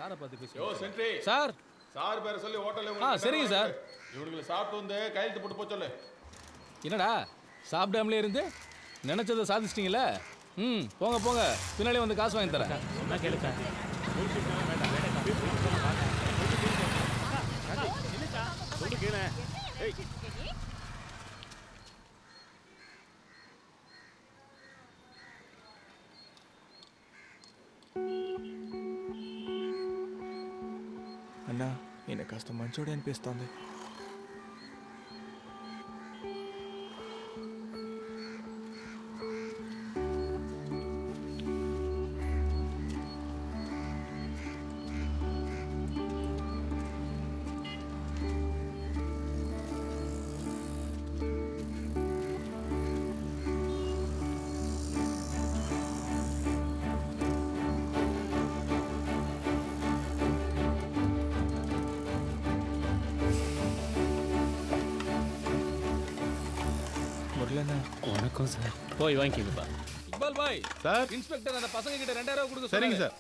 சாரை பார்த்து பேசி. யோ சென்ட்ரி சார். சார் பேரை சொல்லி ஹோட்டல்ல சரிங்க சார். இவனுங்களை சாப்பிட்டு வந்து கையெழுத்து போட்டு போக சொல்லு. என்னடா சாப்பிடாமலே இருந்து நினைச்சதை சாதிச்சிட்டீங்களே. போங்க போங்க, பின்னாலே வந்து காசு வாங்கி தரேன். சொன்னா கேளு சார். சொல்லு கேளு. ஏய் అన్నా ఈయన కాస్త మంచోడే అనిపిస్తోంది. வணக்கம் சார். போய் வாங்கிக்கப்பா. Iqbal bye sir. இன்ஸ்பெக்டர் அந்த பசங்க கிட்ட 2000 கொடுக்க சரிங்க சொல்லுங்க. சார்.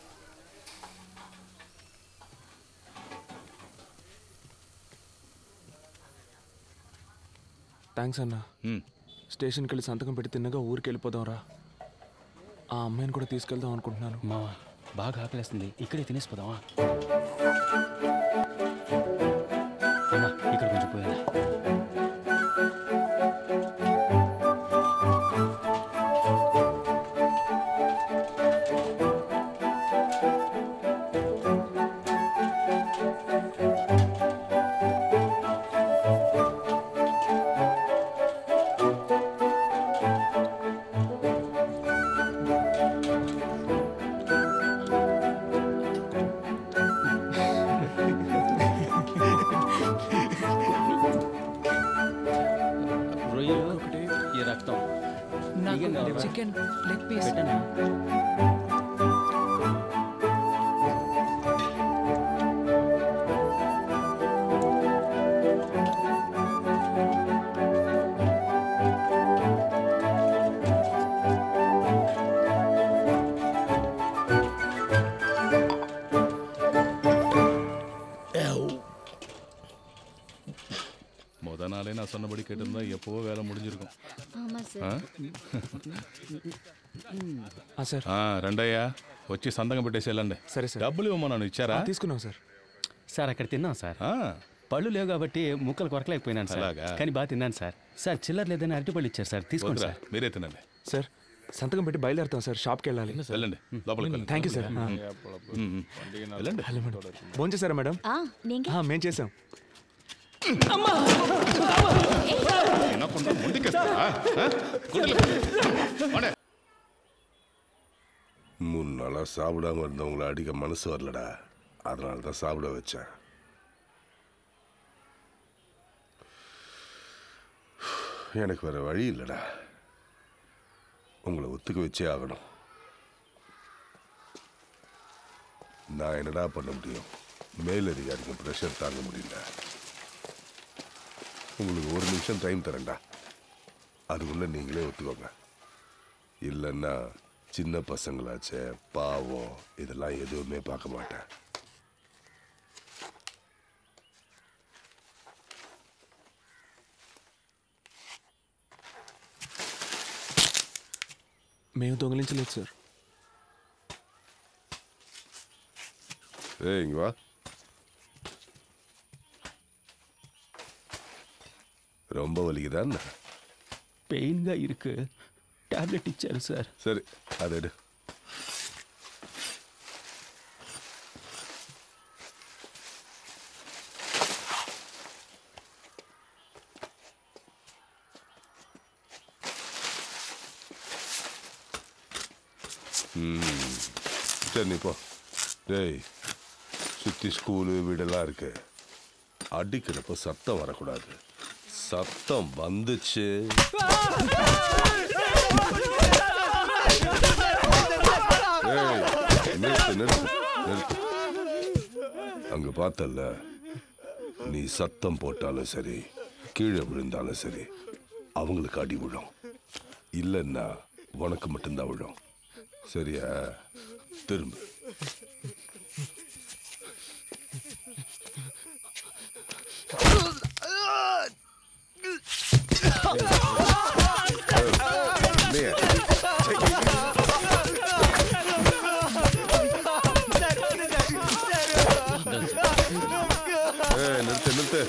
థ్యాంక్స్ అన్నా. స్టేషన్కి వెళ్ళి సంతకం పెట్టి తిన్నగా ఊరికి వెళ్ళిపోదాం రా. ఆ అమ్మాయిని కూడా తీసుకెళ్దాం అనుకుంటున్నాను. మావా బాగా ఆకలేస్తుంది, ఇక్కడే తినేసిపోదామా? అమ్మా ఇక్కడ కొంచెం పోయారా? చికెన్ లెగ్ పీస్ நாளே நான் சொன்னபடி கேட்டிருந்தா எப்போவோ வேலை முடிஞ்சிருக்கும். రండయ్యా వచ్చి సంతకం పెట్టేసి వెళ్ళండి. సరే సార్. డబ్బులు ఇవ్వమన్నాను, ఇచ్చారా? తీసుకున్నాం సార్. సార్ అక్కడ తిన్నాం సార్. పళ్ళు లేవు కాబట్టి ముక్కలు కొరకలేకపోయినాను సార్, కానీ బాగా తిన్నాను సార్. సార్ చిల్లర లేదని అరటిపళ్ళు ఇచ్చారు సార్, తీసుకోండి సార్. మీరే తినండి సార్. సంతకం పెట్టి బయలుదేరుతాం సార్, షాప్కి వెళ్ళాలి. వెళ్ళండి, లోపలికి. Thank you sir. ఫోన్ చేశారా మేడం? మేము చేసాం. மூணு நாளா சாப்பிடாம இருந்தவங்களை அடிக்க மனசு வரலடா, அதனால தான் சாப்பிட வச்சேன். எனக்கு வேற வழி இல்லடா, உங்களை ஒத்துக்க வச்சே ஆகணும். நான் என்னடா பண்ண முடியும்? மேலதிகாரிக்கு ப்ரெஷர் தாங்க முடியல. உங்களுக்கு ஒரு நிமிஷம் டைம் தரேன்டா, அதுக்குள்ள நீங்களே ஒத்துக்கோங்க. இல்லைன்னா சின்ன பசங்களாச்சே, பாவம், இதெல்லாம் எதுவுமே பார்க்க மாட்டேன். మేము దొంగలించలేదు సార్. இங்க வா. ரொம்ப வலிக்குதான்? பெயின்గా இருக்கு, టాబ్లెట్ ఇచ్చారు సార్. சரி, அதை எடு. சரி நீ போ. டேய், சுற்றி ஸ்கூலு வீடெல்லாம் இருக்கு, அடிக்கிறப்ப சத்தம் வரக்கூடாது. சத்தம் வந்துச்சு நிறுத்து நிறுத்து நிறுத்து. அங்க பார்த்தல்ல, நீ சத்தம் போட்டாலும் சரி, கீழே விழுந்தாலும் சரி, அவங்களுக்கு அடி விழும். இல்லைன்னா உனக்கு மட்டும்தான் விழும். சரியா? திரும்ப. நிறுத்து நிறுத்து.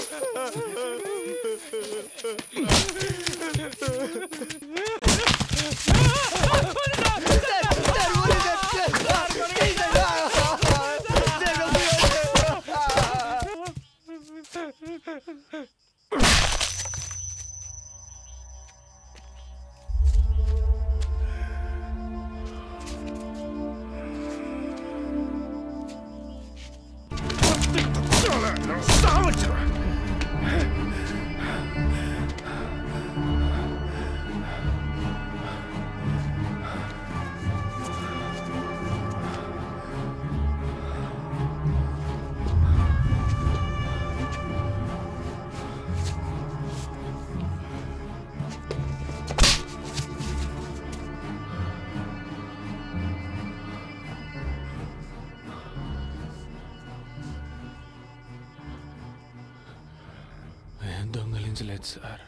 దొంగలించలేదు సార్.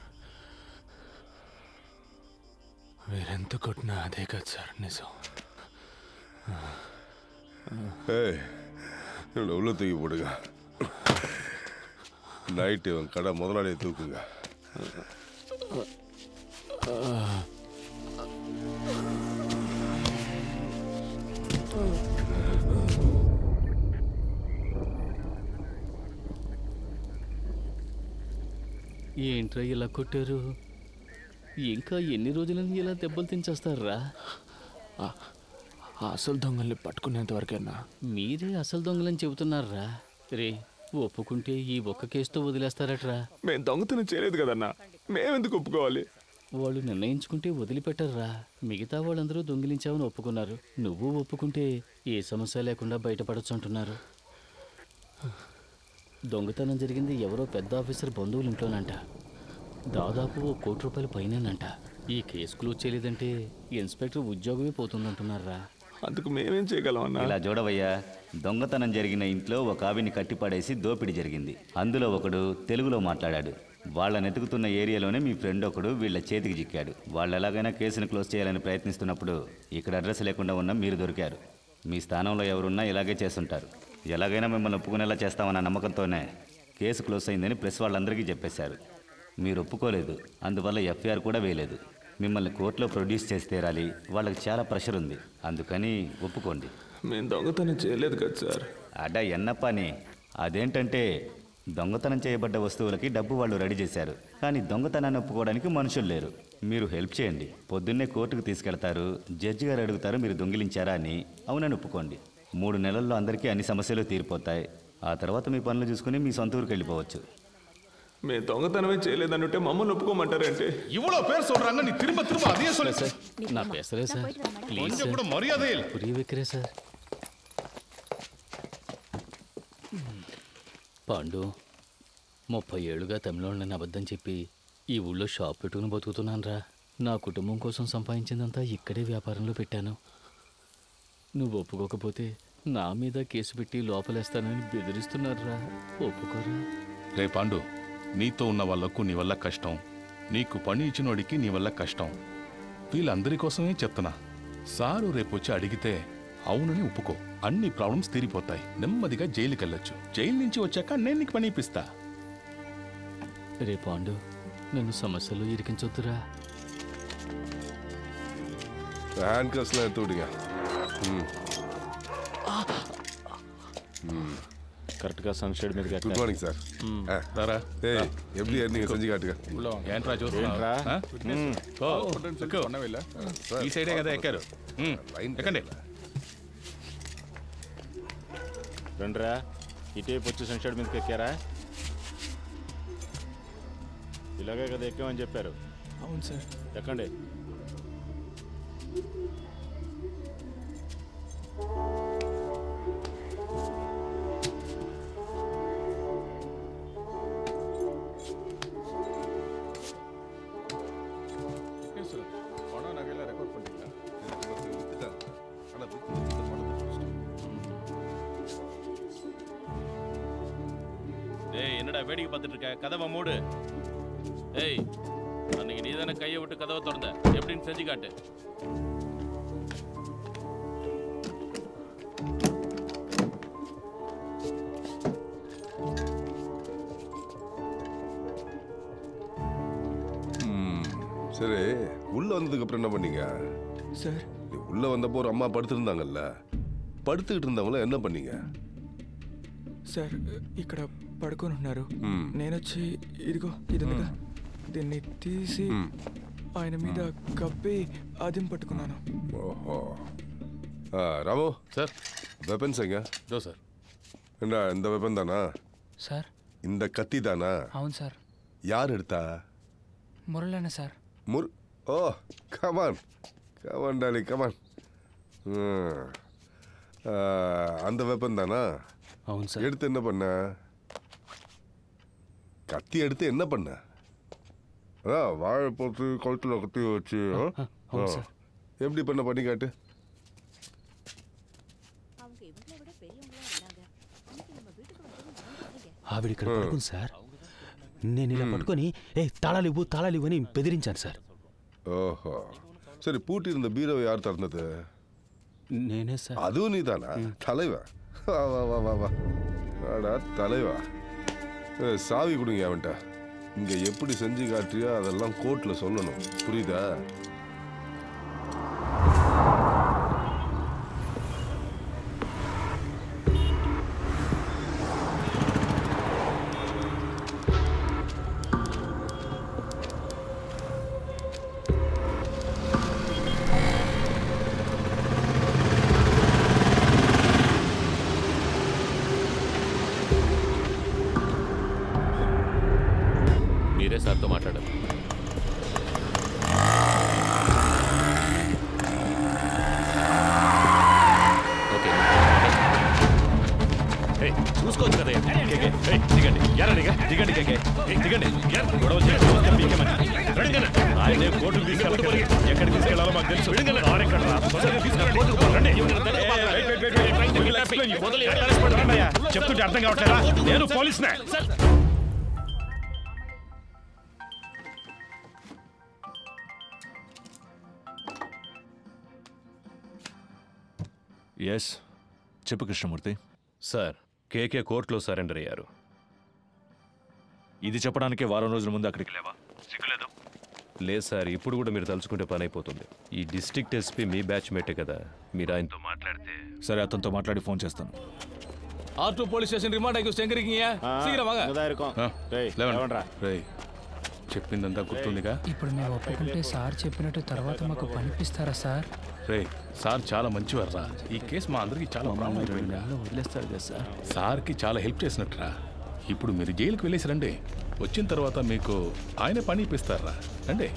వీరెంత కొట్టినా అదే కదా సార్ నిజం. உள்ள தூக்கி போடுங்க. நைட்டு இவன் கடை முதலாளியை தூக்குங்க. ఏంట్రా ఇలా కొట్టారు? ఇంకా ఎన్ని రోజులని ఇలా దెబ్బలు తించేస్తారా? అసలు దొంగల్ని పట్టుకునేంత వరకేనా? మీరే అసలు దొంగలని చెబుతున్నారా? రే, ఒప్పుకుంటే ఈ ఒక్క కేసుతో వదిలేస్తారట్రా? మేము దొంగతనం చేయలేదు కదన్నా, మేమెందుకు ఒప్పుకోవాలి? వాళ్ళు నిర్ణయించుకుంటే వదిలిపెట్టర్రా. మిగతా వాళ్ళందరూ దొంగిలించావని ఒప్పుకున్నారు. నువ్వు ఒప్పుకుంటే ఏ సమస్య లేకుండా బయటపడచ్చు అంటున్నారు. దొంగతనం జరిగింది ఎవరో పెద్ద ఆఫీసర్ బంధువులు ఇంట్లోనంట. దాదాపు ₹1 కోటి పైనేనంట. ఈ కేసు క్లోజ్ చేయలేదంటే ఇన్స్పెక్టర్ ఉద్యోగమే పోతుందంటున్నారా? అందుకు మేమేం చేయగలం అన్న? ఇలా చూడవయ్యా, దొంగతనం జరిగిన ఇంట్లో ఒక ఆవిని కట్టిపడేసి దోపిడీ జరిగింది. అందులో ఒకడు తెలుగులో మాట్లాడాడు. వాళ్ళని ఎతుకుతున్న ఏరియాలోనే మీ ఫ్రెండ్ ఒకడు వీళ్ళ చేతికి చిక్కాడు. వాళ్ళు ఎలాగైనా కేసును క్లోజ్ చేయాలని ప్రయత్నిస్తున్నప్పుడు ఇక్కడ అడ్రస్ లేకుండా ఉన్న మీరు దొరికారు. మీ స్థానంలో ఎవరున్నా ఇలాగే చేస్తుంటారు. ఎలాగైనా మిమ్మల్ని ఒప్పుకునేలా చేస్తామన్న నమ్మకంతోనే కేసు క్లోజ్ అయిందని ప్రెస్ వాళ్ళందరికీ చెప్పేశారు. మీరు ఒప్పుకోలేదు, అందువల్ల ఎఫ్ఐఆర్ కూడా వేయలేదు. మిమ్మల్ని కోర్టులో ప్రొడ్యూస్ చేసి తీరాలి. వాళ్ళకి చాలా ప్రెషర్ ఉంది, అందుకని ఒప్పుకోండి. మేము దొంగతనం చేయలేదు కదా సార్. అడ్డా ఎన్నప్పని. అదేంటంటే దొంగతనం చేయబడ్డ వస్తువులకి డబ్బు వాళ్ళు రెడీ చేశారు, కానీ దొంగతనాన్ని ఒప్పుకోవడానికి మనుషులు లేరు. మీరు హెల్ప్ చేయండి. పొద్దున్నే కోర్టుకు తీసుకెళ్తారు. జడ్జి గారు అడుగుతారు మీరు దొంగిలించారా అని. అవునని ఒప్పుకోండి. 3 నెలల్లో అందరికీ అన్ని సమస్యలు తీరిపోతాయి. ఆ తర్వాత మీ పనులు చూసుకుని మీ సొంత ఊరికి వెళ్ళిపోవచ్చు. మేము దొంగతనమే చేయలేదనుంటే మమ్మల్ని ఒప్పుకోమంటారంటే? இவ்வளோ பேர் சொல்றாங்க, நீ திரும்ப திரும்ப அதே சொல்லு. సార్, నా పేసరే సార్, ప్లీజ్ கொஞ்சம் கூட மரியாதை இல்லை. పురియవిక్రే సార్. పాండు, 30 ఏళ్ళుగా తమిళోళ్ళని అబద్ధం చెప్పి ఈ ఊళ్ళో షాప్ పెట్టుకుని బతుకుతున్నాను రా. నా కుటుంబం కోసం సంపాదించిందంతా ఇక్కడే వ్యాపారంలో పెట్టాను. నువ్వు ఒప్పుకోకపోతే నా మీద కేసు పెట్టి లోపలేస్తానని బెదిరిస్తున్నారా? ఒప్పుకోరా? రే పాండు, నీతో ఉన్న వాళ్లకు నీ వల్ల కష్టం, నీకు పని ఇచ్చినోడికి నీ వల్ల కష్టం. వీళ్ళందరి కోసమే చెప్తున్నా. సారు రేపొచ్చి అడిగితే అవునని ఒప్పుకో. అన్ని ప్రాబ్లమ్స్ తీరిపోతాయి. నెమ్మదిగా జైలుకి వెళ్ళొచ్చు. జైలు నుంచి వచ్చాక నేను నీకు పని ఇప్పిస్తా. రే పాండు, నన్ను సమస్యలు ఇరికించొద్దురా. హ్యాండ్ కస్லாம் எடுத்து விடுங்க. కరెక్ట్గా సన్షెడ్ మీద. Good morning sir. రారా. எப்படி நீங்க செஞ்சு காட்டுங்க. ఏంట్రా చూస్తున్నా? ఈ సైడే కదా ఎక్కారు. ఎక్కండి. రండిరా, ఇటేపు వచ్చి సన్షెడ్ మీదకి ఎక్కారా? ఇలాగే కదా ఎక్కామని చెప్పారు. అవును సార్. ఎక్కండి. என்னடா வேடிக்கை பார்த்துட்டு இருக்க? கதவை மூடு. ஏய், அன்னைக்கு நீ தானே கையை விட்டு கதவை திறந்த, எப்படின்னு செஞ்சு காட்டு. சரி உள்ள வந்ததுக்கு அப்புறம் என்ன பண்ணீங்க సార్ நீ உள்ள வந்தப்போ ஒரு அம்மா படுத்திருந்தாங்கல்ல పడుతుకిட்டு இருந்தவங்கள என்ன பண்ணீங்க సార్ ఇక్కడ పడుకొని ఉన్నారు నేను వచ్చి ఇదిగో ఇది ఉందిగా దీన్ని తీసి ఆయన మీద కప్పి ఆదిం పట్టుకున్నాను ఓహో రాము సార్ వెపన్స్ எங்க దో సార్ என்ன இந்த வெப்பன் தானா సార్ இந்த கத்தி தானா అవును సార్ யார் எடுத்தா మురళన్న సార్ ஓ கமான் கமான் டாலி கமான் அந்த வெப்பன் தானா అవును సార్ எடுத்து என்ன பண்ண கத்தி எடுத்து என்ன பண்ண அதான் வாழை போட்டு கழுத்தில் கத்தி வச்சு எப்படி பண்ண பண்ணி காட்டு ఆవిడ ఇక్కడ పడుకుంది సార్ నేను ఇలా పట్టుకొని తాళాలు ఇవ్వు అని బెదిరించాను సార్ ஓஹோ சரி பூட்டி இருந்த பீரோவை யார் திறந்தது నేనే సార్ அதுவும் நீ தானா தலைவா வா வா வா வா வா வாடா தலைவா சாவி கொடுங்க அவன்கிட்ட இங்கே எப்படி செஞ்சு காட்டுறியோ அதெல்லாம் கோர்ட்டில் சொல்லணும் புரியுதா మీరే సార్తో మాట్లాడాలి ఓకే చూసుకోవచ్చు కదా దిగండి దిగండి దిగండి గొడవ ఆయనే కోర్టుకు తీసుకెళ్ళాలి ఎక్కడికి తీసుకెళ్లాలో మాకు తెలుసు చెప్తుంటే అర్థం కావట్లేదా నేను పోలీసునే ఎస్ చెప్పు కృష్ణమూర్తి సార్ కేకే కోర్టులో సరెండర్ అయ్యారు ఇది చెప్పడానికే వారం రోజుల ముందు అక్కడికి లేవా సిగ్గులేదు లేదు సార్ ఇప్పుడు కూడా మీరు తలుచుకుంటే పని అయిపోతుంది ఈ డిస్ట్రిక్ట్ ఎస్పీ మీ బ్యాచ్ మేటే కదా మీరు ఆయనతో మాట్లాడితే సరే అతనితో మాట్లాడి ఫోన్ చేస్తాను R2 పోలీస్ స్టేషన్ రిమాండ్ అయ్యి ఎங்க இருக்கீங்க சீக்கிரம் வாங்க రేయ్ చెప్పిందంతా గుర్తుందిగా ఇప్పుడు మేము ఒప్పుకుంటే సార్ చెప్పినట్టు తర్వాత మాకు పనిపిస్తారా సార్ రేయ్ సార్ చాలా మంచివారా ఈ కేసు మా అందరికి చాలా వదిలేస్తారు కదా సార్ సార్కి చాలా హెల్ప్ చేసినట్టురా ఇప్పుడు మీరు జైలుకి వెళ్ళేసి రండి వచ్చిన తర్వాత మీకు ఆయన పని ఇప్పిస్తారా రండి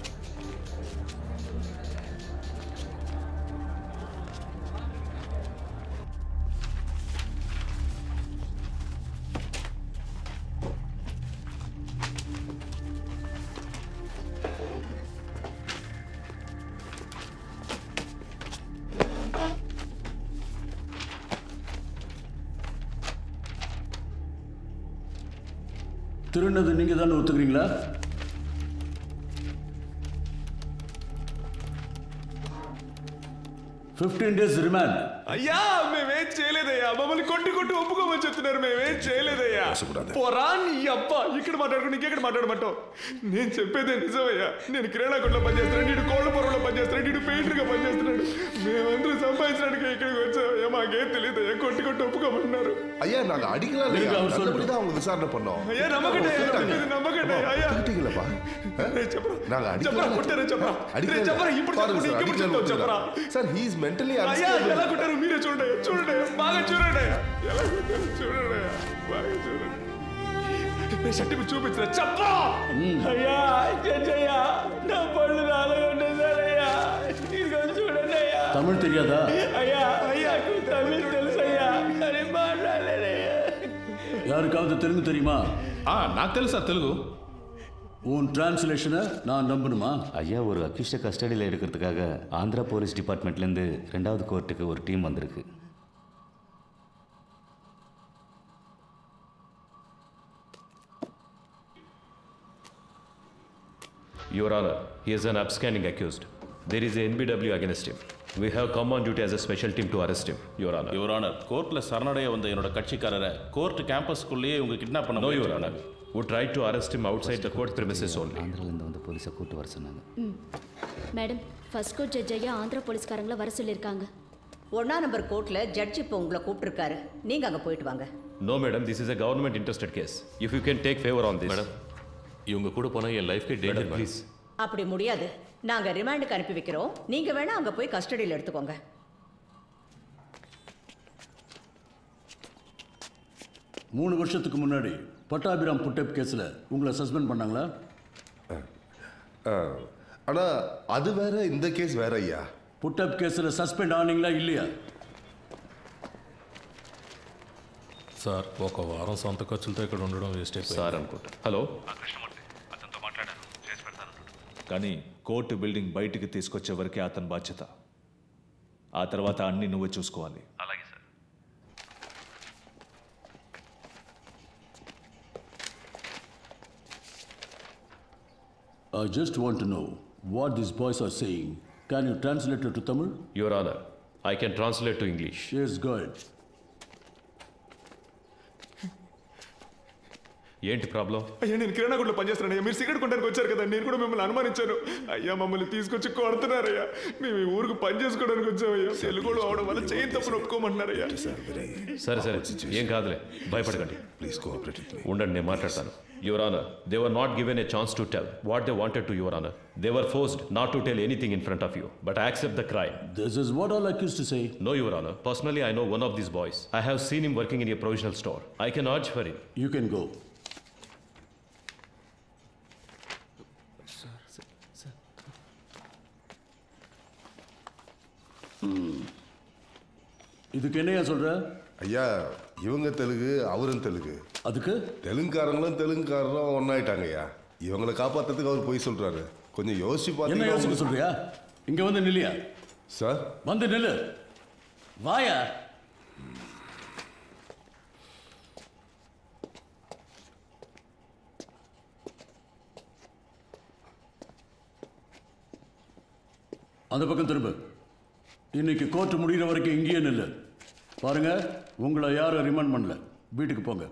திருநது நீங்க தானே ஒத்துக்கிறீங்களா 15 days రిమాండ్ అయ్యా మేమేం చేయలేదయ్యా మమ్మల్ని కొట్టి ఒప్పుకోమని చెప్తున్నారు మేమేం చేయలేదయ్యా పోరా నీ అబ్బా ఇక్కడ మాట్లాడుకుని ఇంకెక్కడ మాట్లాడమంటావు నేను చెప్పేదే నిజమయ్యా నేను కిరాణా కొట్లో పనిచేస్తున్నాడు నీడు కోళ్ళ పొరలో పనిచేస్తున్నాడు నీడు పెయింటర్గా పనిచేస్తున్నాడు మేమందరూ సంపాదించడానికి ఇక్కడికి వచ్చామయ్యా మాకేం తెలియదయ్యా కొట్టి ఒప్పుకోమన్నారు ஐயா நாங்க அடிக்கலாம் நல்லபடிதான் அவங்க விசாரணை பண்ணோம் ஐயா நம்பகட்டே ஐயா அடிக்கலப்பா நாங்க அடிக்கலாம் చెప్పరా సార్ హి ఇస్ మెంటల్లీ అయ్యా ఎలా కొట్టారు మీరే చూడండి బాగా చూడండి ఎలా కొట్టారు చూడండి బాగా చూడండి షట్టి చూపించరా చెప్పరా అయ్యా చెయ్యా నా పళ్ళు నాలుగుంటుందయ్యా ఇదిగో చూడండి అయ్యా తమిళ్ తెలియదా అయ్యా తమిళ్ తెలుసయ్యా కానీ మాట్లాడలేదయ్యా யாருக்காவது தெலுங்கு தெரியுமா నాకు తెలుసు సార్ తెలుగు உன் டிரான்ஸ்லேஷனை நான் நம்பணுமா ஐயா ஒரு அக்யூஸ்டை கஸ்டடியில் எடுக்கிறதுக்காக ஆந்திரா போலீஸ் டிபார்ட்மெண்ட்லேருந்து 2வது கோர்ட்டுக்கு ஒரு டீம் வந்திருக்கு Your Honor, he is an upstanding accused. There is a NBW against him. We have come on duty as a special team to arrest him, Your Honor. Your Honor, கோர்ட்ல சரணடைய வந்த என்னோட கட்சிக்காரரை court கேம்பஸ்க்குள்ளேயே இவங்க kidnap பண்ண No, Your Honor. We tried to arrest him outside the court premises only. ஆந்திராலேருந்து வந்து போலீஸை கூட்டு வர சொன்னாங்க. மேடம், ஃபர்ஸ்ட் கோர்ட் ஜட்ஜ் ஐயா ஆந்திரா போலீஸ்காரங்களை வர சொல்லியிருக்காங்க. 1ஆம் நம்பர் கோர்ட்ல ஜட்ஜ் இப்போ உங்களை கூப்பிட்டுருக்காரு. நீங்க அங்க போயிட்டு வாங்க. No, madam, this is a government interested case. If you can take favor on this. Madam, இவங்க கூட போனா என் லைஃப்க்கே டேஞ்சர் ப்ளீஸ். அப்படி முடியாது. நாங்க ரிமாண்டுக்கு அனுப்பி வைக்கிறோம். நீங்க வேணா அங்க போய் கஸ்டடியில் எடுத்துக்கோங்க. மூணு வருஷத்துக்கு முன்னாடி பட்டாபிராம் புட்டப் கேஸ்ல உங்களை சஸ்பெண்ட் பண்ணாங்களா? ஆனா அது வேற, இந்த கேஸ் வேற ஐயா. புட்டப் கேஸ்ல సస్పెండ్ ఆనీங்களா இல்லையா? సార్ ఒక వారం సొంత ఖర్చులతో ఇక్కడ ఉండడం వేస్ట్ అయిపోయింది సార్ అనుకుంటా. హలో కృష్ణమూర్తి, అతనితో మాట్లాడాను, చేసి పెడతాను. కానీ కోర్టు బిల్డింగ్ బయటికి తీసుకొచ్చే వరకే అతని బాధ్యత. ఆ తర్వాత అన్ని నువ్వే చూసుకోవాలి. అలాగే sir. I just want to know what these boys are saying. Can you translate it to Tamil? Your Honor, I can translate to English. Yes, go ahead. ఏంటి ప్రాబ్లం? అయ్యా నేను కిరాణా కొట్లో పనిచేస్తున్నాను. మీరు సిగరెట్ కొనడానికి వచ్చారు కదా, నేను కూడా మిమ్మల్ని అనుమానించాను. అయ్యా మమ్మల్ని తీసుకొచ్చి కొడుతున్నారయ్యా. మేము ఈ ఊరికి పని చేసుకోవడానికి వచ్చామయ్యా. తెలుగులో అవడం వల్ల చేయి తప్పులు ఒప్పుకోమంటున్నారయ్యా. సరే సరే, ఏం కాదులే, భయపడకండి. Please cooperate with me. ఉండండి, నేను మాట్లాడతాను. Your Honor, they were not given a chance to tell what they wanted to, Your Honor. They were forced not to tell anything in front of you, but I accept the crime. This is what all accused to say. No, Your Honor. Personally, I know one of these boys. I have seen him working in a provisional store. I can urge for him. You can go. இதுக்கு என்னையா சொல்ற? ஐயா இவங்க தெலுங்கு, அவரும் தெலுங்கு. அதுக்கு தெலுங்குக்காரங்களும் தெலுங்குக்காரரும் ஒன்னாயிட்டாங்க ஐயா. இவங்களை காப்பாத்துறதுக்கு அவர் போய் சொல்றாரு. கொஞ்சம் யோசிச்சு என்ன பாத்தீங்கன்னா யோசிக்க சொல்றியா? இங்க வந்து நில்லியா? சார் வந்து நில்லு. வாயா. அந்த பக்கம் திரும்ப. இன்னைக்கு கோர்ட் முடிகிற வரைக்கும் இங்கேயே நில்லு. பாருங்க, உங்களை யாரும் ரிமாண்ட் பண்ணல. வீட்டுக்கு போங்க.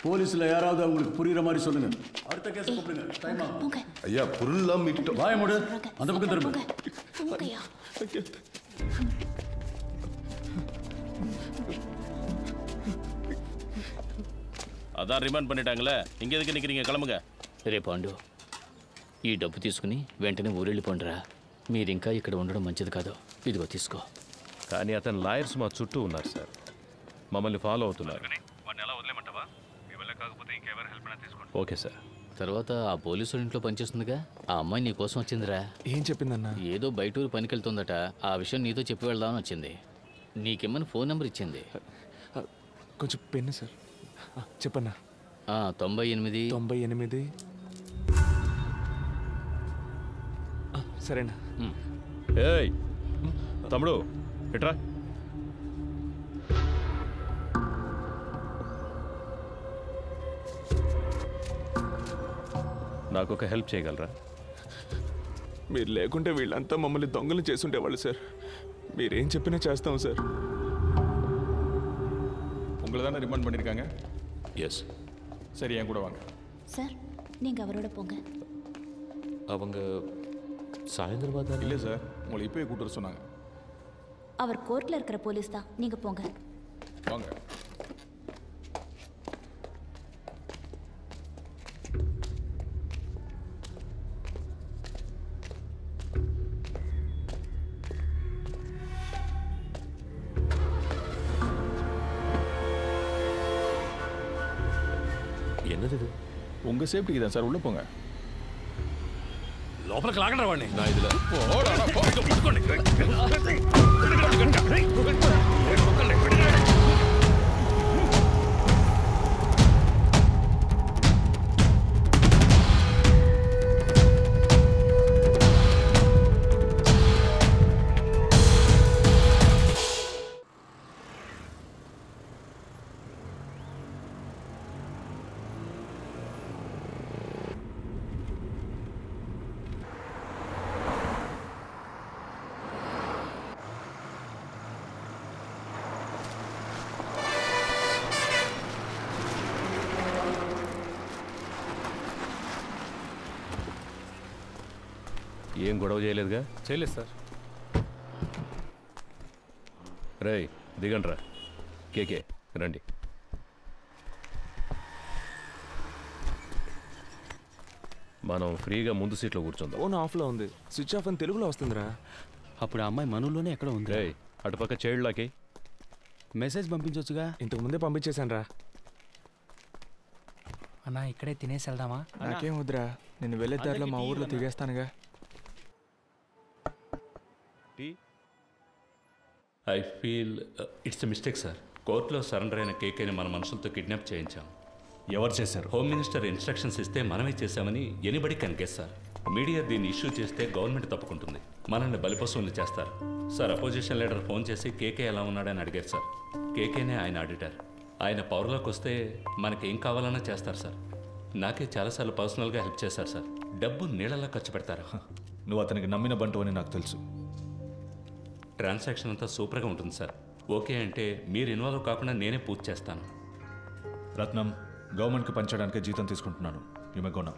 போலீஸ்ல யாராவது அவங்களுக்கு புரியுற மாதிரி சொல்லுங்க. அடுத்த கேஸ் கூப்பிடுங்க. டைம் ஆகும். ஐயா பொருள்லாம் மீட்டுட்டோம். வாய மூடு. அந்த பக்கம் திரும்ப. అదా రిమాండ్ பண்ணிட்டாங்களே, இங்க எதுக்கு நிக்கிறீங்க? கிளம்புங்க. రే పాండు, ఈ డబ్బు తీసుకుని వెంటనే ఊరెళ్ళిపోండిరా. మీరింకా ఇక్కడ ఉండడం మంచిది కాదు. ఇదిగో తీసుకో. కానీ అతని లాయర్స్ మా చుట్టూ ఉన్నారు సార్, మమ్మల్ని ఫాలో అవుతున్నారు. వాడిని ఎలా వదిలేమంటావా? మీ వల్ల కాకపోతే ఇంకెవరి హెల్ప్ అయినా తీసుకోండి. Okay sir. తర్వాత ఆ పోలీసు ఇంట్లో పనిచేస్తుందిగా, ఆ అమ్మాయి నీ కోసం వచ్చిందిరా. ఏం చెప్పిందన్నా? ఏదో బయటూరు పనికెళ్తుందట. ఆ విషయం నీతో చెప్పి వెళ్దామని వచ్చింది. నీకేమని ఫోన్ నెంబర్ ఇచ్చింది. కొంచెం పెన్ను సార్. చెప్పన్నా. 98 సరేనా? ఏయ్ తమ్ముడు, ఎట్రా. నాకు ఒక హెల్ప్ చేయగలరా? మీరు లేకుంటే వీళ్ళంతా మమ్మల్ని దొంగలు చేసుండేవాళ్ళు సార్. మీరేం చెప్పినా చేస్తాం సార్. உங்களை தானே ரிமாண்ட் பண்ணியிருக்காங்க? எஸ். சரி, என் கூட வாங்க. சார், நீங்க அவரோட போங்க. அவங்க சாயந்தரமா தான். இல்லை சார், உங்களை இப்போயே கூட்டு வர சொன்னாங்க. அவர் கோர்ட்ல இருக்கிற போலீஸ் தான். நீங்க போங்க. வாங்க. என்னது இது? உங்க சேஃப்டிக்கு தான் சார், உள்ள போங்க. లోపలికి లాగండి వాడిని. నా ఇదిలో ఏం గొడవ చేయలేదుగా? చేయలేదు సార్. రేయ్ దిగండ్రా. కేకే రండి. మనం ఫ్రీగా ముందు సీట్లో కూర్చుందాం. ఫోన్ ఆఫ్లో ఉంది, స్విచ్ ఆఫ్ అని తెలుగులో వస్తుందిరా. అప్పుడు ఆ అమ్మాయి మనలోనే ఎక్కడ ఉంది? రేయ్ అటుపక్క చైల్డ్లాకి మెసేజ్ పంపించవచ్చుగా. ఇంతకు ముందే పంపించేశాను రా. అన్నా ఇక్కడే తినేసి వెళ్దామా? నాకేం వద్దురా, నేను వెళ్ళే దారిలో మా ఊర్లో తిరిగేస్తానుగా. I feel it's a mistake sir. కోర్టులో సరెండర్ అయిన కేకేని మన మనుషులతో కిడ్నాప్ చేయించాం. ఎవరు చేశారు? హోమ్ మినిస్టర్ ఇన్స్ట్రక్షన్స్ ఇస్తే మనమే చేశామని anybody can guess sir. Media దీన్ని ఇష్యూ చేస్తే గవర్నమెంట్ తప్పుకుంటుంది, మనల్ని బలిపశువులు చేస్తారు సార్. అపోజిషన్ లీడర్ ఫోన్ చేసి కేకే ఎలా ఉన్నాడని అడిగారు సార్. కేకేనే ఆయన ఆడిటర్. ఆయన పవర్లోకి వస్తే మనకేం కావాలన్నా చేస్తారు సార్. నాకే చాలాసార్లు పర్సనల్గా హెల్ప్ చేశారు సార్. డబ్బు నీళ్ళలా ఖర్చు పెడతారు. నువ్వు అతనికి నమ్మిన బంటు అని నాకు తెలుసు. ట్రాన్సాక్షన్ అంతా సూపర్గా ఉంటుంది సార్. ఓకే అంటే మీరు ఇన్వాల్వ్ కాకుండా నేనే పూర్తి చేస్తాను. రత్నం, గవర్నమెంట్కి పంచడానికి జీతం తీసుకుంటున్నాను. You may go now.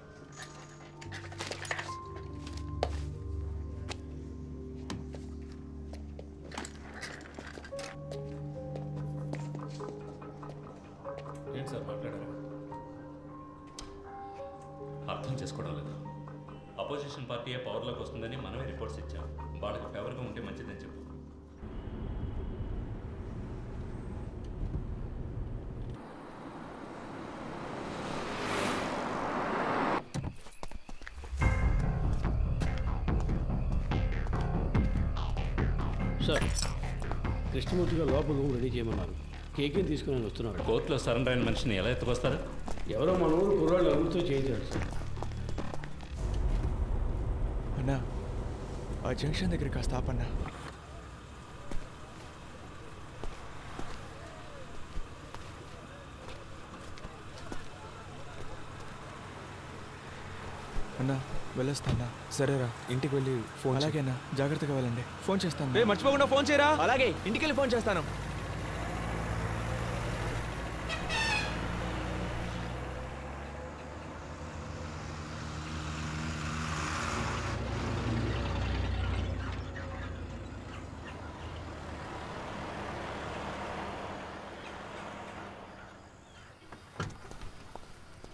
ఏంటి సార్ మాట్లాడారు? అర్థం చేసుకోవడం లేదు. అపోజిషన్ పార్టీయే పవర్లోకి వస్తుందని మనమే రిపోర్ట్స్ ఇచ్చాం. వాళ్ళకి ఫేవర్గా ఉంటే మంచిదని చెప్పు. సార్, కృష్ణమూర్తి గారు లోపల రూమ్ రెడీ చేయమన్నారు. కేకేని తీసుకుని వస్తున్నాడు. కోర్టులో సరెండర్ అయిన మనిషిని ఎలా ఎత్తుకొస్తారు? ఎవరో మన ఊరు కుర్రాళ్ళు ఎవరితో చేయించాడు సార్. అన్నా, ఆ జంక్షన్ దగ్గర కాస్త ఆపన్నా. అన్నా వెళ్ళొస్తానా? సరేరా, ఇంటికి వెళ్ళి ఫోన్. అలాగేనా, జాగ్రత్తగా వెళ్ళండి. ఫోన్ చేస్తాను. మర్చిపోకుండా ఫోన్ చేయరా. అలాగే, ఇంటికి వెళ్ళి ఫోన్ చేస్తాను.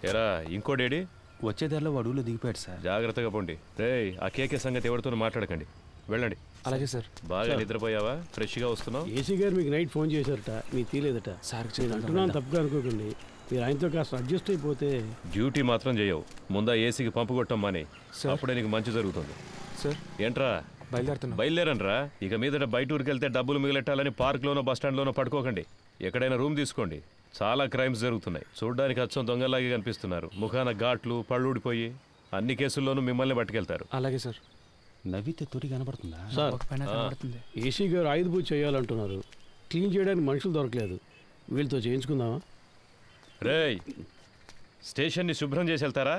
ఎరా ఇంకోడేడి? వచ్చేదారిలో అడవులో దిగిపోయాడు సార్. జాగ్రత్తగా పోండి. రేయ్ ఆ కేకే సంగతి ఎవరితోనూ మాట్లాడకండి, వెళ్ళండి. అలాగే సార్. బాగా నిద్రపోయావా? ఫ్రెష్గా వస్తున్నావు? ఏసీ గారు మీకు నైట్ ఫోన్ చేశారట, మీకు తీలేదట. సార్ నేను అంటున్నాను తప్పుగా అనుకోకండి. మీరు ఆయనతో కాస్త అడ్జస్ట్ అయిపోతే. డ్యూటీ మాత్రం చేయవు. ముందా ఏసీకి పంపు కొట్టం మాని, అప్పుడే నీకు మంచి జరుగుతుంది. సార్ ఏంట్రా బయలుదేరనరా? ఇక మీదట బయట ఊరికి వెళ్తే డబ్బులు మిగిలెట్టాలని పార్క్లోనో బస్టాండ్లోనో పడుకోకండి. ఎక్కడైనా రూమ్ తీసుకోండి. చాలా క్రైమ్స్ జరుగుతున్నాయి. చూడ్డానికి అచ్చం దొంగలాగే కనిపిస్తున్నారు. ముఖాన ఘాట్లు, పళ్ళు ఊడిపోయి అన్ని కేసుల్లోనూ మిమ్మల్ని పట్టుకెళ్తారు. అలాగే సార్. నవ్వితే తొలి కనబడుతుందా సార్? ఏసీ గారు ఆయుధ పూజ చేయాలంటున్నారు. క్లీన్ చేయడానికి మనుషులు దొరకలేదు. వీళ్ళతో చేయించుకుందామా? రేయ్, స్టేషన్ని శుభ్రం చేసి వెళ్తారా?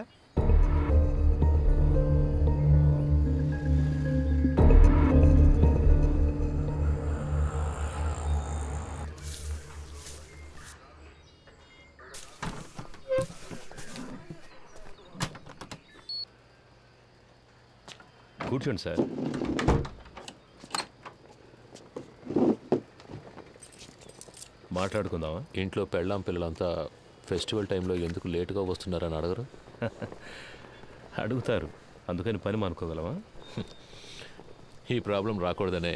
కూర్చోండి సార్. మాట్లాడుకుందామా? ఇంట్లో పెళ్ళాం పిల్లలంతా ఫెస్టివల్ టైంలో ఎందుకు లేటుగా వస్తున్నారని అడగరు? అడుగుతారు, అందుకని పని మానుకోగలమా? ఈ ప్రాబ్లం రాకూడదనే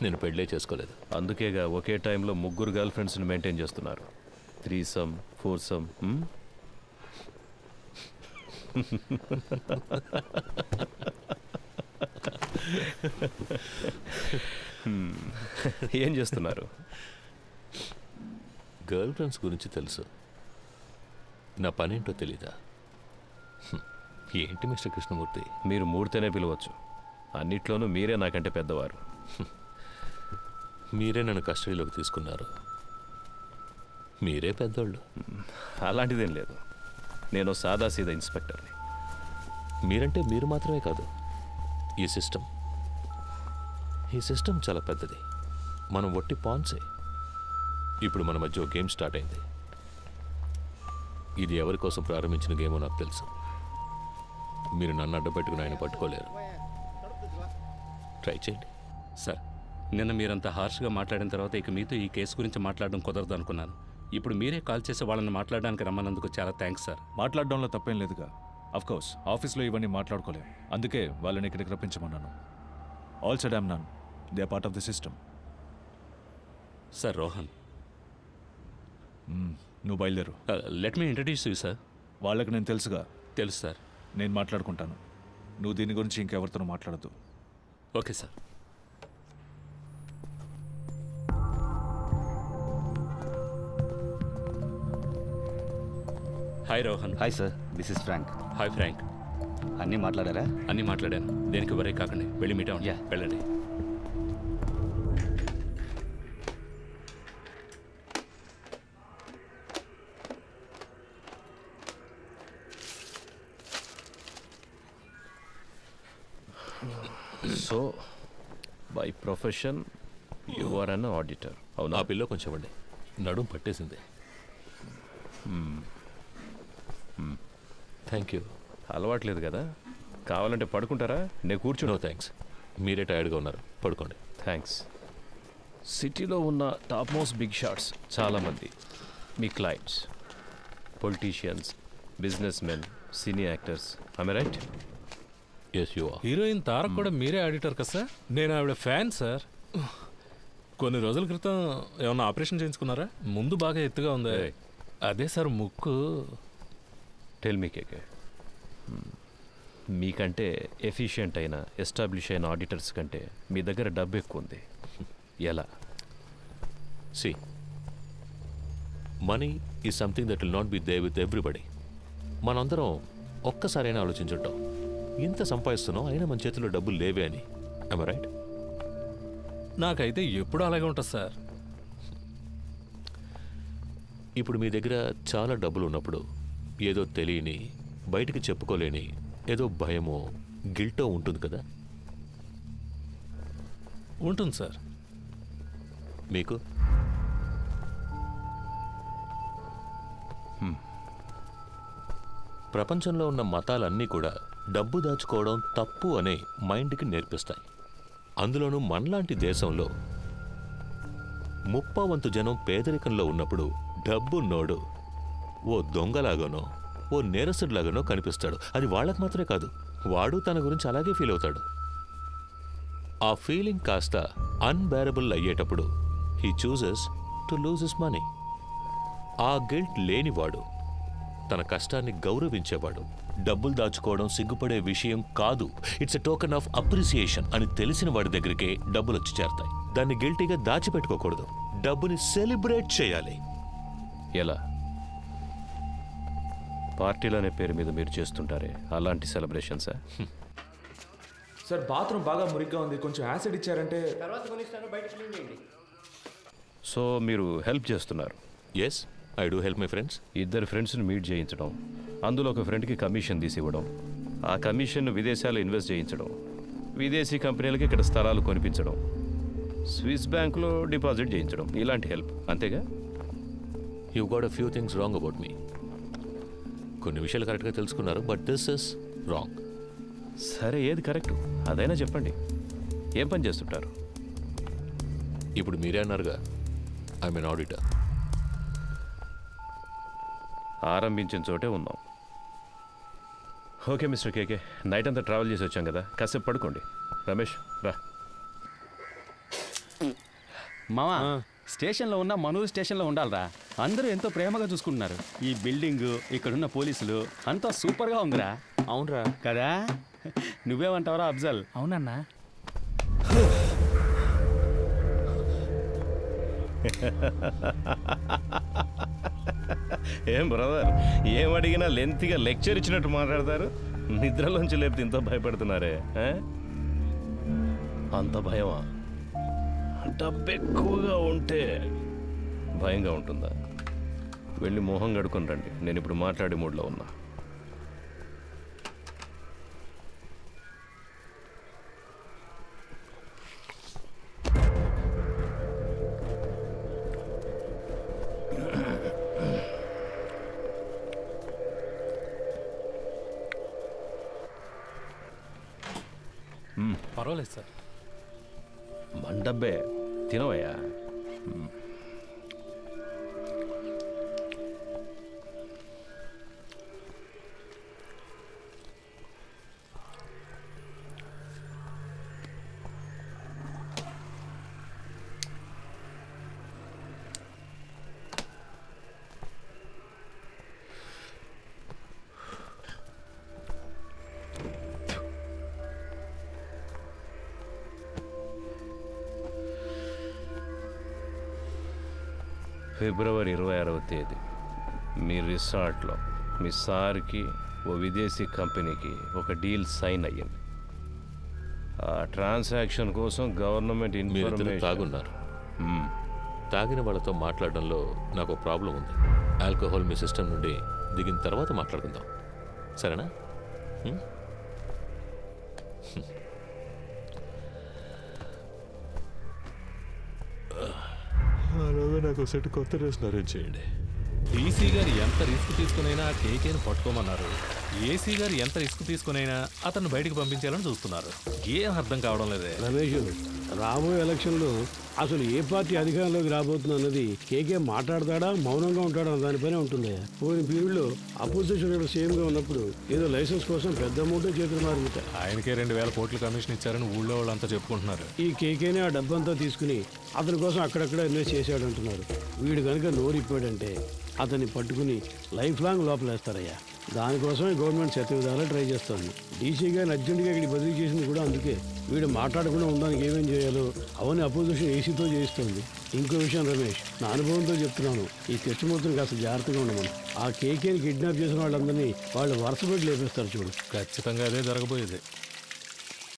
నేను పెళ్ళే చేసుకోలేదు. అందుకేగా ఒకే టైంలో 3 గర్ల్ ఫ్రెండ్స్ని మెయింటైన్ చేస్తున్నారు. 3some 4some. ఏం చేస్తున్నారు? గర్ల్ ఫ్రెండ్స్ గురించి తెలుసు, నా పనేంటో తెలీదా? ఏంటి మిస్టర్ కృష్ణమూర్తి? మీరు మూడితేనే పిలవచ్చు. అన్నిట్లోనూ మీరే నాకంటే పెద్దవారు. మీరే నన్ను కస్టడీలోకి తీసుకున్నారు. మీరే పెద్దోళ్ళు. అలాంటిదేం లేదు. నేను సాదాసీదా ఇన్స్పెక్టర్ని. మీరంటే మీరు మాత్రమే కాదు, ఈ సిస్టమ్ చాలా పెద్దది. మనం ఒట్టి పాన్సే. ఇప్పుడు మన మధ్య ఒక గేమ్ స్టార్ట్ అయింది. ఇది ఎవరి కోసం ప్రారంభించిన గేమో నాకు తెలుసు. మీరు నన్ను అడ్డపెట్టుకుని ఆయన పట్టుకోలేరు. ట్రై చేయండి. సార్, నిన్న మీరంతా హార్ష్గా మాట్లాడిన తర్వాత ఇక మీతో ఈ కేసు గురించి మాట్లాడడం కుదరదు అనుకున్నాను. ఇప్పుడు మీరే కాల్ చేసి వాళ్ళని మాట్లాడడానికి రమ్మన్నందుకు చాలా థ్యాంక్స్ సార్. మాట్లాడడంలో తప్పేం లేదుగా. కోర్స్ ఆఫీస్లో ఇవన్నీ మాట్లాడుకోలేం, అందుకే వాళ్ళని ఇక్కడికి రప్పించమన్నాను. All said I'm none, they are part of the system. Sir Rohan, నువ్వు బయలుదేరు. Let me introduce you sir. వాళ్ళకి నేను తెలుసుగా. తెలుసు సార్. నేను మాట్లాడుకుంటాను, నువ్వు దీని గురించి ఇంకెవరితోనూ మాట్లాడద్దు. Okay sir. Hi Rohan. Hi sir, this is Frank. Hi Frank. అన్నీ మాట్లాడారా? అన్నీ మాట్లాడాను. దేనికి వరే కాకండి, వెళ్ళి మీట్ అవ్వండి. వెళ్ళండి. So by profession you are an auditor. అవును. ఆ పిల్లో కొంచెం అండి, నడుం పట్టేసింది. Thank you. అలవాట్లేదు కదా, కావాలంటే పడుకుంటారా? నేను కూర్చుని. నో థ్యాంక్స్, మీరే టైర్డ్గా ఉన్నారు, పడుకోండి. థ్యాంక్స్. సిటీలో ఉన్న టాప్ మోస్ట్ బిగ్ షాట్స్ చాలామంది మీ clients, politicians, business men, cine actors. I right? Yes you are. Heroine Tarak కూడా మీరే ఆడిటర్ కదా సార్? నేను ఆవిడ ఫ్యాన్ సార్. కొన్ని రోజుల క్రితం ఏమన్నా ఆపరేషన్ చేయించుకున్నారా? ముందు బాగా ఎత్తుగా ఉంది. అదే సార్ ముక్కు. టెల్ మీ కేకే, మీకంటే ఎఫిషియెంట్ అయిన ఎస్టాబ్లిష్ అయిన ఆడిటర్స్ కంటే మీ దగ్గర డబ్బు ఎక్కువ ఉంది. ఎలా? See, money is something that will not be there with everybody. మనందరం ఒక్కసారైనా ఆలోచించుంటాం, ఇంత సంపాదిస్తున్నాం అయినా మన చేతిలో డబ్బులు లేవే అని. I'm right? నాకైతే ఎప్పుడు అలాగే ఉంటుంది సార్. ఇప్పుడు మీ దగ్గర చాలా డబ్బులు ఉన్నప్పుడు ఏదో తెలియని, బయటికి చెప్పుకోలేని ఏదో భయమో గిల్టో ఉంటుంది కదా? ఉంటుంది సార్. మీకు? ప్రపంచంలో ఉన్న మతాలన్నీ కూడా డబ్బు దాచుకోవడం తప్పు అనే మైండ్కి నేర్పిస్తాయి. అందులోనూ మనలాంటి దేశంలో 30% జనం పేదరికంలో ఉన్నప్పుడు డబ్బున్నోడు ఓ దొంగలాగానో ఓ నేరస్తుడిలాగానో కనిపిస్తాడు. అది వాళ్ళకు మాత్రమే కాదు, వాడు తన గురించి అలాగే ఫీల్ అవుతాడు. ఆ ఫీలింగ్ కాస్త అన్బేరబుల్ అయ్యేటప్పుడు he chooses to lose his money. ఆ గిల్ట్ లేనివాడు, తన కష్టాన్ని గౌరవించేవాడు, డబ్బులు దాచుకోవడం సిగ్గుపడే విషయం కాదు, it's a token of appreciation అని తెలిసిన వాడి దగ్గరికే డబ్బులు వచ్చి చేరతాయి. దాన్ని గిల్టీగా దాచిపెట్టుకోకూడదు, డబ్బుని సెలబ్రేట్ చేయాలి. ఎలా? పార్టీలనే పేరు మీద మీరు చేస్తుంటారే అలాంటి సెలబ్రేషన్సా? సార్, బాత్రూమ్ బాగా మురిగ్గా ఉంది, కొంచెం యాసిడ్ ఇచ్చారంటే. సో మీరు హెల్ప్ చేస్తున్నారు? Yes, I do help my friends. ఇద్దరు ఫ్రెండ్స్ని మీట్ చేయించడం, అందులో ఒక ఫ్రెండ్కి కమిషన్ తీసి ఇవ్వడం, ఆ కమిషన్ను విదేశాల్లో ఇన్వెస్ట్ చేయించడం, విదేశీ కంపెనీలకి ఇక్కడ స్థలాలు కొనిపించడం, స్విస్ బ్యాంకులో డిపాజిట్ చేయించడం, ఇలాంటి హెల్ప్, అంతేగా? You got a few things wrong about me. కొన్ని విషయాలు కరెక్ట్గా తెలుసుకున్నారు, బట్ దిస్ ఇస్ రాంగ్. సరే, ఏది కరెక్ట్ అదైనా చెప్పండి. ఏం పని చేస్తుంటారు? ఇప్పుడు మీరే అన్నారుగా, ఐఎమ్ ఎన్ ఆడిటర్. ఆరంభించిన చోటే ఉన్నాం. ఓకే మిస్టర్ కేకే, నైట్ అంతా ట్రావెల్ చేసి వచ్చాం కదా, కాసేపు పడుకోండి. రమేష్ రా. మావా, స్టేషన్లో ఉన్న మనూరు స్టేషన్లో ఉండాలరా. అందరూ ఎంతో ప్రేమగా చూసుకుంటున్నారు. ఈ బిల్డింగ్, ఇక్కడున్న పోలీసులు అంతా సూపర్గా ఉందిరా. అవునరా కదా? నువ్వేమంటావరా అఫ్జల్? అవునన్నా. ఏం బ్రదర్, ఏం అడిగినా లెంత్గా లెక్చర్ ఇచ్చినట్టు మాట్లాడతారు. నిద్రలోంచి లేపితే ఇంత భయపడుతున్నారే? అంత భయమా? డబ్బు ఎక్కువగా ఉంటే భయంగా ఉంటుందా? వెళ్ళి మొహం కడుకొని రండి, నేను ఇప్పుడు మాట్లాడే మూడ్లో ఉన్నా. పర్వాలేదు సార్. మన డబ్బే తినవయ్యా. ఫిబ్రవరి 26వ తేదీ మీ రిసార్ట్లో మీ సార్కి ఓ విదేశీ కంపెనీకి ఒక డీల్ సైన్ అయ్యింది. ఆ ట్రాన్సాక్షన్ కోసం గవర్నమెంట్ ఇన్ఫర్మేషన్ తాగున్నారు. తాగిన వాళ్ళతో మాట్లాడడంలో నాకు ప్రాబ్లం ఉంది. ఆల్కహాల్ మీ సిస్టమ్ నుండి దిగిన తర్వాత మాట్లాడుకుందాం, సరేనా? అలాగే నాకు సెట్ కొత్త డ్రెస్ అరేంజ్ చేయండి. డీసీ గారు ఎంత రిస్క్ తీసుకునైనా కేకేని పట్టుకోమన్నారు. ఏసీ గారు ఎంత రిస్క్ తీసుకునైనా అతను బయటకు పంపించాలని చూస్తున్నారు. ఏం అర్థం కావడం లేదే. రమేష్, రాబోయే ఎలక్షన్లో అసలు ఏ పార్టీ అధికారంలోకి రాబోతుంది అన్నది కేకే మాట్లాడతాడా మౌనంగా ఉంటాడా అన్న దానిపైనే ఉంటుంది. పోయిన పీరియడ్లో అపోజిషన్ లీడర్ సీఎంగా ఉన్నప్పుడు ఏదో లైసెన్స్ కోసం పెద్ద అమౌంట్ చేతులు మారుతాయి. ఆయనకే 2000 కోట్ల కమిషన్ ఇచ్చారని ఊళ్ళో వాళ్ళంతా చెప్పుకుంటున్నారు. ఈ కేకేనే ఆ డబ్బంతా తీసుకుని అతని కోసం అక్కడక్కడ ఇన్వెస్ట్ చేశాడు అంటున్నారు. వీడు కనుక నోరిప్పాడంటే అతన్ని పట్టుకుని లైఫ్ లాంగ్ లోపలేస్తారయ్యా. దానికోసమే గవర్నమెంట్ శతవిధాలా ట్రై చేస్తుంది. డీసీ గారిని అర్జెంటుగా ఇక్కడికి బదిలీ చేసింది కూడా అందుకే. వీడు మాట్లాడకుండా ఉండడానికి ఏమేం చేయాలో అవన్నీ అపోజిషన్ ఏసీతో చేయిస్తుంది. ఇంకో విషయం రమేష్, నా అనుభవంతో చెప్తున్నాను, ఈ కృష్ణమూర్తిని కాస్త జాగ్రత్తగా ఉండమని. ఆ కేకేని కిడ్నాప్ చేసిన వాళ్ళందరినీ వాళ్ళు వరుస పెట్టి లేపేస్తారు చూడు. ఖచ్చితంగా అదే జరగబోయేది.